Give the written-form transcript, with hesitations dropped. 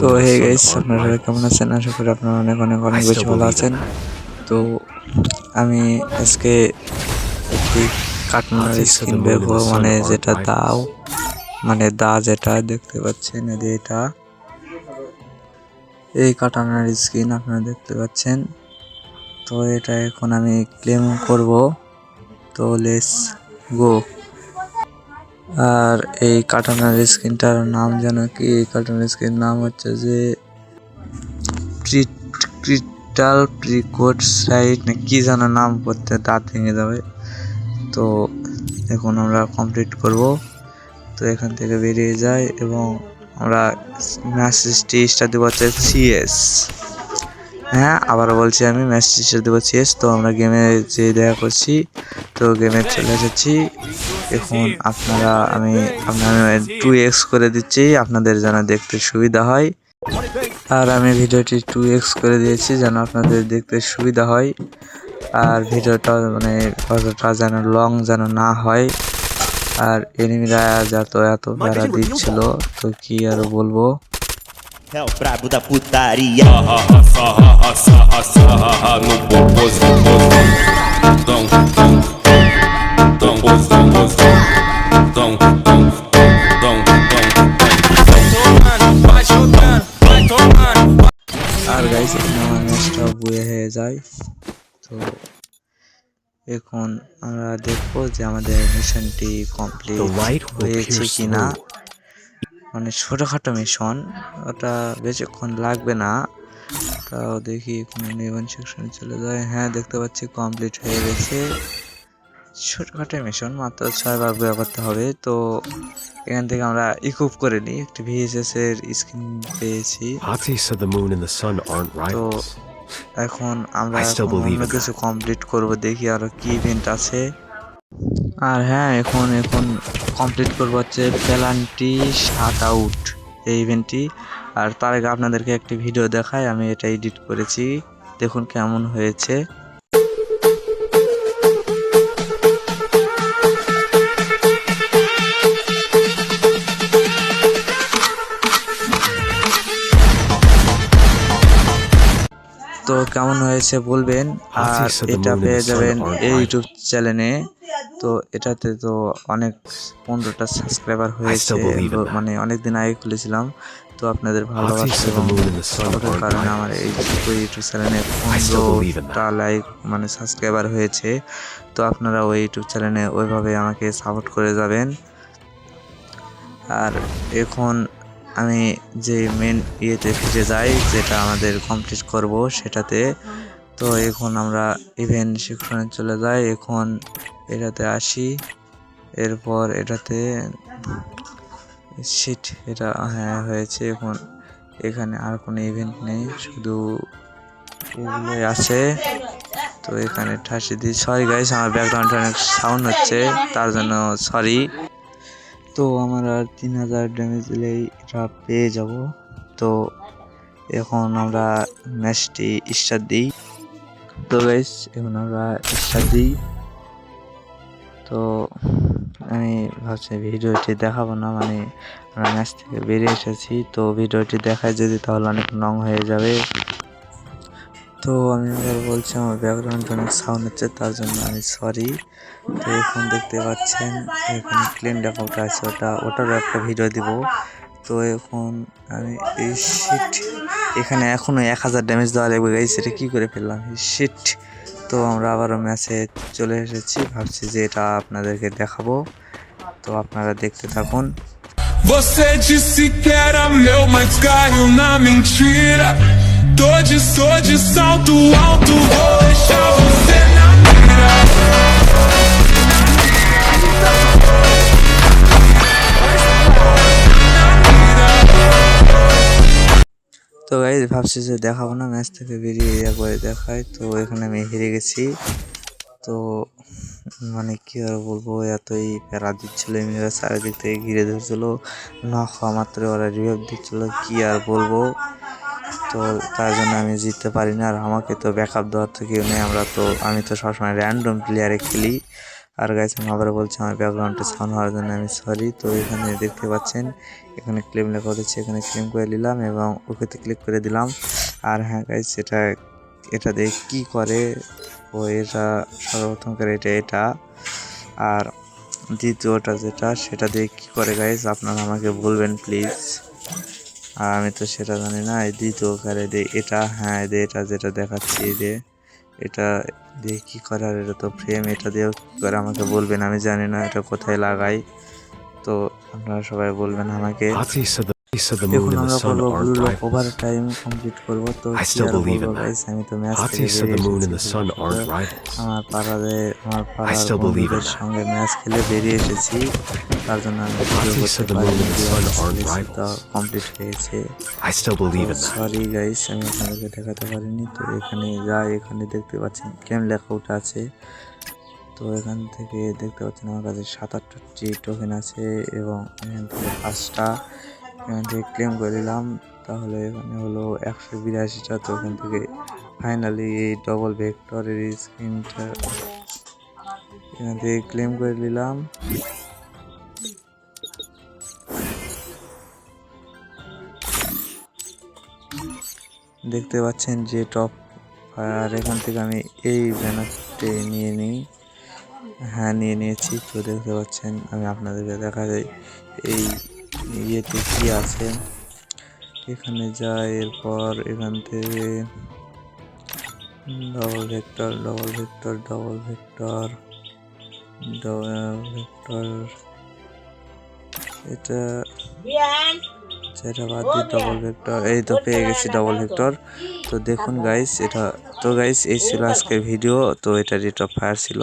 তো hey guys, আপনারা সবাই কেমন আছেন? আশা করি আপনারা অনেক অনেক অনেক বেশি ভালো আছেন। তো আমি আজকে একটি কার্টুনের স্কিন বের করবো, মানে যেটা দাও, মানে দা যেটা দেখতে পাচ্ছেন, এটা এই কার্টুনের স্কিন আপনারা দেখতে পাচ্ছেন। তো এটা এখন আমি ক্লেম করব, তো লেটস গো। আর এই কার্টুনের স্কিনটার নাম যেন কি, এই কার্টুনের স্কিন নাম হচ্ছে যে ক্রিস্টাল প্রিকোড সাইট না কি যেন নাম, করতে দাঁত ভেঙে যাবে। তো এখন আমরা কমপ্লিট করব। তো এখান থেকে বেরিয়ে যাই এবং আমরা ম্যাসেজটি স্টার দেবো হচ্ছে সিএস। হ্যাঁ, আবারও বলছি, আমি ম্যাসেজটি স্টার দেবো সিএস। তো আমরা গেমে যে দেখা করছি, তো গেমে চলে এসেছি। এখন আমি 2x করে দিচ্ছি আপনাদের যেন দেখতে সুবিধা হয়। আর আমি ভিডিওটি 2x করে দিয়েছি যেন আপনাদের দেখতে সুবিধা হয়, আর ভিডিওটা মানে কতটা যেন লং যেন না হয়। আর এনিমিরা এত প্যারা দিচ্ছিল, তো কি আর বলবো। É o brabo da putaria. No popozo. Dom. আর গাইস, এখানে আমার ম্যাচটা বুয়ে হয়ে যায়। তো এখন আমরা দেখবো যে আমাদের মিশনটি কমপ্লিট হয়েছে কিনা। মানে ছোটখাটো মিশন, ওটা বেশিক্ষণ লাগবে না। তাও দেখি কোনো নিবন্ধন সেকশনে চলে যায়। হ্যাঁ, দেখতে পাচ্ছি কমপ্লিট হয়ে গেছে। ছোটখাটো মিশন, মাত্র 6 বার বয়া করতে হবে। তো এখান থেকে আমরা ইকুইপ করে নিই, একটি ভিএসএস এর স্কিন পেয়েছি। তো এখন আমরা অন্য কিছু কমপ্লিট করব, দেখি আরো কি ইভেন্ট আছে। আর হ্যাঁ, এখন কমপ্লিট করবো হচ্ছে প্যালান্টি শাট আউট এই ইভেন্টটি। আর তার আগে আপনাদেরকে একটি ভিডিও দেখাই, আমি এটা এডিট করেছি, দেখুন কেমন হয়েছে। তো কেমন হয়েছে বলবেন। আর এটা পেয়ে যাবেন এই ইউটিউব চ্যানেলে। তো এটাতে তো অনেক 15টা সাবস্ক্রাইবার হয়েছে, মানে অনেকদিন আগে খুলেছিলাম। তো আপনাদের ভালোবাসা এবং সাপোর্টের কারণে আমার এই ইউটিউব চ্যানেলে 15টা লাইক মানে সাবস্ক্রাইবার হয়েছে। তো আপনারা ওই ইউটিউব চ্যানেলে ওইভাবে আমাকে সাপোর্ট করে যাবেন। আর এখন আমি যে মেন ইয়েতে ফিরে যাই, যেটা আমাদের কমপ্লিট করব সেটাতে। তো এখন আমরা ইভেন্ট সেকশনে চলে যাই, এখন এটাতে আসি, এরপর এটাতে শিট, এটা হ্যাঁ হয়েছে। এখন এখানে আর কোনো ইভেন্ট নেই, শুধু এগুলোই আছে। তো এখানে ঠাসি দিই। সরি গাইস, আমার ব্যাকগ্রাউন্ডে অনেক সাউন্ড হচ্ছে, তার জন্য সরি। তো আমার আর 3000 ড্যামেজ দিলেই এটা পেয়ে যাব। তো এখন আমরা ম্যাচটি স্টার্ট দিই। তো গাইস, এখন আমরা স্টার্ট দিই। তো আমি ভাবছি ভিডিওটি দেখাবো না, মানে আমরা ম্যাচ থেকে বেরিয়ে এসেছি। তো ভিডিওটি দেখায় যদি তাহলে অনেক লং হয়ে যাবে। তো আমি আবার বলছি, আমার ব্যাকগ্রাউন্ড অনেক সাউন্ড হচ্ছে, তার জন্য আমি সরি। তো এখন দেখতে পাচ্ছেন এখানে ক্লিন ডেকআউট আছে, ওটারও একটা ভিডিও দিব। তো এখন আমি এই শিট, এখানে এখনো 1000 ড্যামেজ দেওয়া লাগবে গাইস, এটা কি করে ফেললাম শিট। তো আমরা abarও ম্যাচে চলে এসেছি, ভাবছি যে এটা আপনাদেরকে দেখাবো। তো আপনারা দেখতে থাকুন। Você disse que era meu, mas caiu na mentira. Tô de salto alto, vou deixar você na mira. তো গাইস, ভাবছি যে দেখাবো না, ম্যাচ থেকে বেরিয়ে একবারে দেখায়। তো এখানে আমি হেরে গেছি। তো মানে কি আর বলবো, এতই প্যারা দিচ্ছিল, এমনিরা চারিদিক থেকে ঘিরে ধরছিল, না খাওয়া মাত্র ওরা রিভাইভ দিচ্ছিল, কি আর বলবো। তো তার জন্য আমি জিততে পারি না, আর আমাকে তো ব্যাকআপ দেওয়ার তো কেউ নেই। আমি তো সবসময় র্যান্ডম প্লেয়ারে খেলি, আর গাইস আমি আবার বলছি আমার ব্যাকগ্রাউন্ডে সাউন্ড হওয়ার জন্য আমি সরি। তো এখানে দেখতে পাচ্ছেন এখানে ক্লেম লেখা রয়েছে, এখানে ক্লেম করে নিলাম এবং ওকেতে ক্লিক করে দিলাম। আর হ্যাঁ গাইস এটা দিয়ে কী করে, ও এটা সর্বপ্রথম করে এটা আর দ্বিতীয়টা যেটা সেটা দিয়ে কী করে গাইস আপনারা আমাকে বলবেন প্লিজ। আর আমি তো সেটা জানি না। এই দ্বিতীয় কারে দিয়ে এটা, হ্যাঁ এটা যেটা দেখাচ্ছি এটা দিয়ে কী করে, আর এটা তো ফ্রেম, এটা দিয়েও কী করে আমাকে বলবেন, আমি জানি না এটা কোথায় লাগাই। তো আপনারা সবাই বলবেন আমাকে। এখন আমরা বলবো blue lock over time complete করবো। তো কি আর বলবো গাইস, আমি তো ম্যাচ খেলে বেরিয়ে এসেছি। আমার পাড়ার বন্ধুদের সঙ্গে ম্যাচ খেলে বেরিয়ে এসেছি, তার জন্য আমি ভিডিও করতে পারিনি। তো কমপ্লিট হয়েছে, সরি গাইস আমি আপনাদেরকে দেখাতে পারিনি। তো এখানে দেখতে পাচ্ছেন ক্লেম লেখাটা আছে। তো এখান থেকে দেখতে পাচ্ছেন আমার কাছে 77টি টোকেন আছে এবং এখান থেকে 5টা এখান থেকে ক্লেম করে নিলাম। তাহলে এখানে হলো 182টা। তো এখান থেকে ফাইনালি এই ডবল ভেক্টরের স্ক্রিনটা এখান থেকে ক্লেম করে নিলাম। দেখতে পাচ্ছেন যে টপ, আর এখান থেকে আমি এই ব্যানারটি নিয়ে নিই। হ্যাঁ নিয়ে নিয়েছি। তো দেখতে পাচ্ছেন আমি আপনাদেরকে দেখা যায় এই ইয়েতে কি আছে। এখানে যাই, এরপর এখান থেকে ডবল ভেক্টর এটা বাদ দিয়ে ডবল ভেক্টর, এই তো পেয়ে গেছি ডবল ভেক্টর। তো দেখুন গাইস, এটা তো গাইস এই ছিল আজকের ভিডিও। তো এটা রেট অফ ফায়ার ছিল।